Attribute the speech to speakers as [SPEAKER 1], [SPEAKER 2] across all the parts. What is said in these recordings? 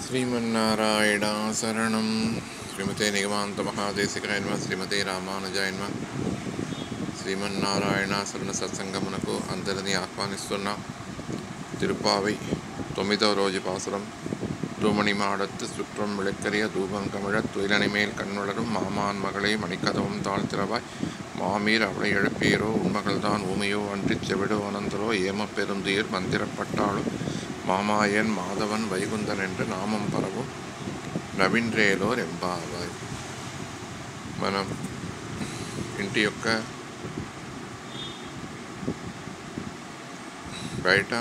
[SPEAKER 1] శ్రీమన్నారాయణ శరణం. శ్రీమతే నిగమాంత మహాదేశికాయ నమః. శ్రీమతే రామానుజాయ నమః. శ్రీమన్నారాయణ శరణ సత్సంగమునకు అందరినీ ఆహ్వానిస్తున్నాం. తిరుపావై 9వ రోజు పాసురం. தூமணி மாடத்து சுற்றம் விளக்கரிய தூபம் கமிழத் துயிலணிமேல் கண்வளரும் மாமான் மகளை மணிக்கதவும் தாழ்த்திரவாய் மாமீர் அவளை எழுப்பீரோ உண்மகள்தான் ஊமையோ அன்றிச் செவிடோ அனந்தரோ ஏம பெருந்துயிர் மந்திரப்பட்டாளோ மாமாயன் மாதவன் வைகுந்தன் என்று నామం పరவும் నవింద్రేలో రెంబావాయ్. మనం ఇంటి యొక్క బయట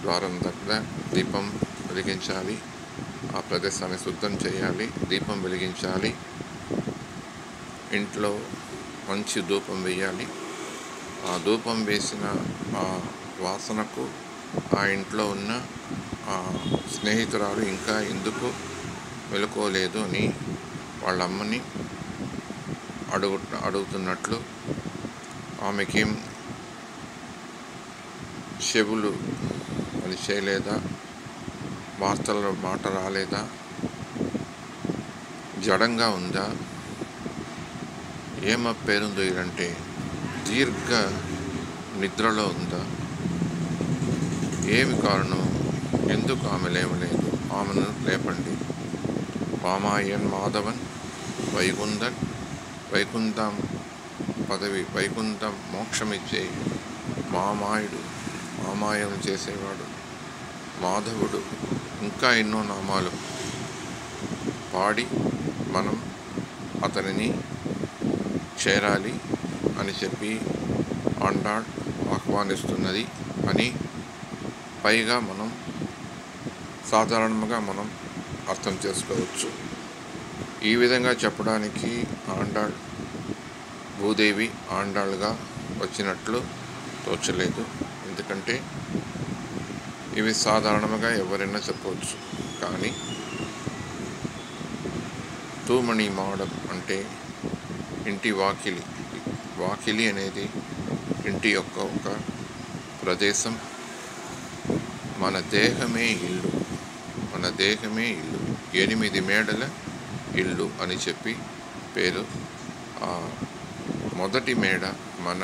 [SPEAKER 1] ద్వారం దగ్గర దీపం వెలిగించాలి. ఆ ప్రదేశాన్ని శుద్ధం చేయాలి, దీపం వెలిగించాలి. ఇంట్లో మంచి ధూపం వేయాలి. ఆ ధూపం వేసిన ఆ వాసనకు ఆ ఇంట్లో ఉన్న ఆ స్నేహితురాలు ఇంకా ఎందుకు మెలుకోలేదు అని వాళ్ళ అమ్మని అడుగుతున్నట్లు, ఆమెకేం చెవులు అది చేయలేదా, మాట రాలేదా, జడంగా ఉందా, ఏమ పేరుందంటే దీర్ఘ నిద్రలో ఉందా, ఏమి కారణం, ఎందుకు ఆమె లేవలేదు, ఆమెను లేపండి. మామాయన్ మాధవన్ వైకుంఠం పదవి, వైకుంఠం మోక్షమిచ్చే మామాయను చేసేవాడు మాధవుడు, ఇంకా ఎన్నో నామాలు పాడి మనం అతనిని చేరాలి అని చెప్పి ఆండాళ్ ఆహ్వానిస్తున్నది అని పైగా మనం సాధారణంగా మనం అర్థం చేసుకోవచ్చు. ఈ విధంగా చెప్పడానికి ఆండాళ్ భూదేవి ఆండాళ్గా వచ్చినట్లు తోచలేదు. ఎందుకంటే ఇవి సాధారణంగా ఎవరైనా చెప్పవచ్చు. కానీ తూమణి మాడం అంటే ఇంటి వాకిలి అనేది ఇంటి యొక్క ఒక ప్రదేశం. మన దేహమే ఇల్లు, 8 మేడల ఇల్లు అని చెప్పి పేరు. మొదటి మేడ మన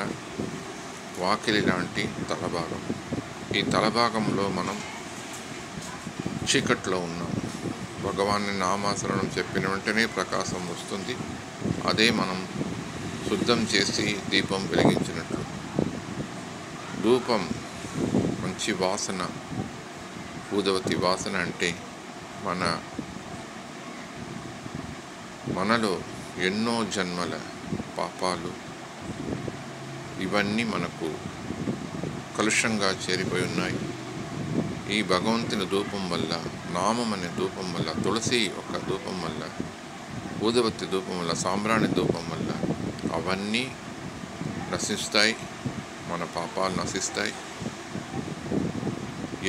[SPEAKER 1] వాకిలి లాంటి తలభాగం. ఈ తలభాగంలో మనం చీకట్లో ఉన్నాం. భగవాన్ని నామాసరణం చెప్పిన వెంటనే ప్రకాశం వస్తుంది. అదే మనం శుద్ధం చేసి దీపం వెలిగించినట్లు. ధూపం మంచి వాసన, ఊదవతి వాసన అంటే మనలో ఎన్నో జన్మల పాపాలు ఇవన్నీ మనకు కలుషంగా చేరిపోయి ఉన్నాయి. ఈ భగవంతుని ధూపం వల్ల, నామం అనే ధూపం వల్ల, తులసి ఒక ధూపం వల్ల, ఊదవతి ధూపం వల్ల, సాంబ్రాణి ధూపం వల్ల అవన్నీ నశిస్తాయి, మన పాపాలు నశిస్తాయి.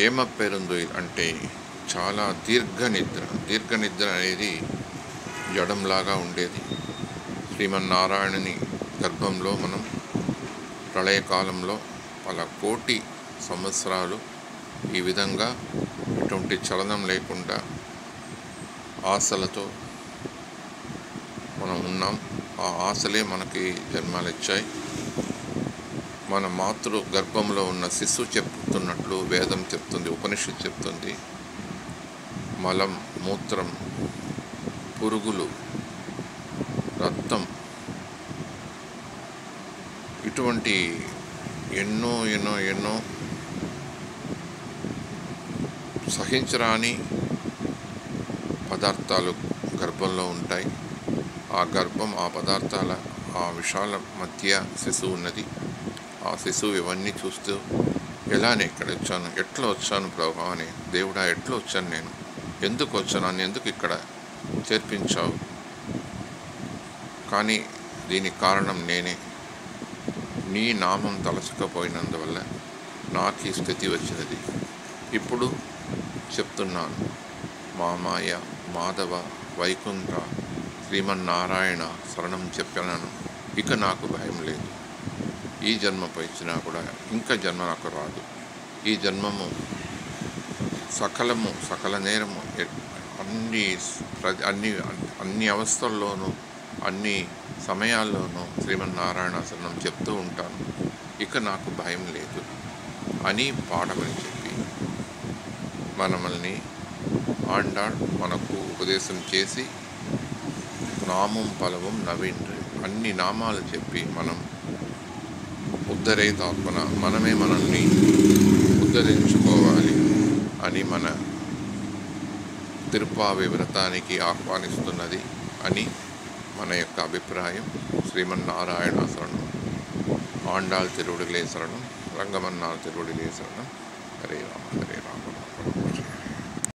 [SPEAKER 1] ఏమ పేరుందో అంటే చాలా దీర్ఘ నిద్ర అనేది జడంలాగా ఉండేది. శ్రీమన్నారాయణుని గర్భంలో మనం ప్రళయకాలంలో పల కోటి సంవత్సరాలు ఈ విధంగా ఎటువంటి చలనం లేకుండా ఆశలతో మనం ఉన్నాం. ఆ ఆశలే మనకి జన్మలిచ్చాయి. మన మాతృ గర్భంలో ఉన్న శిశువు చెప్తున్నట్లు వేదం చెప్తుంది, ఉపనిషత్తు చెప్తుంది. మలం, మూత్రం, పురుగులు, రక్తం, ఇటువంటి ఎన్నో సహించరాని పదార్థాలు గర్భంలో ఉంటాయి. ఆ గర్భం, ఆ పదార్థాల, ఆ విషాల మధ్య శిశువు ఉన్నది. ఆ శిశువు ఇవన్నీ చూస్తూ ఎట్లా వచ్చాను ప్రభు అని, దేవుడా ఎట్లా వచ్చాను నేను, ఎందుకు వచ్చాను, నన్ను ఎందుకు ఇక్కడ చేర్పించావు, కానీ దీనికి కారణం నేనే, నీ నామం తలచకపోయినందువల్ల నాకు ఈ స్థితి వచ్చినది. ఇప్పుడు చెప్తున్నాను, మామాయ మాధవ వైకుంఠ శ్రీమన్నారాయణ శరణం చెప్పాను. ఇక నాకు భయం లేదు. ఈ జన్మ ఇచ్చినా కూడా ఇంకా జన్మ నాకు రాదు. ఈ జన్మము సకల నేరము అన్ని అన్ని అవస్థల్లోనూ అన్ని సమయాల్లోనూ శ్రీమన్నారాయణాసనం చెప్తూ ఉంటాను. ఇక నాకు భయం లేదు అని పాడమని చెప్పి మనల్ని ఆండాళ్ మనకు ఉపదేశం చేసి నామం పలవం నవీంద్ర అన్ని నామాలు చెప్పి మనం ఉద్ధరేతాత్మన మనమే మనల్ని ఉద్ధరించుకోవాలి అని మన తిరుప్పావై వ్రతానికి ఆహ్వానిస్తున్నది అని మన యొక్క అభిప్రాయం. శ్రీమన్నారాయణ శరణం, ఆండాళ్ తిరువడిలే శరణం, రంగమన్నార్ తిరువడిలే శరణం. హరే రామ హరే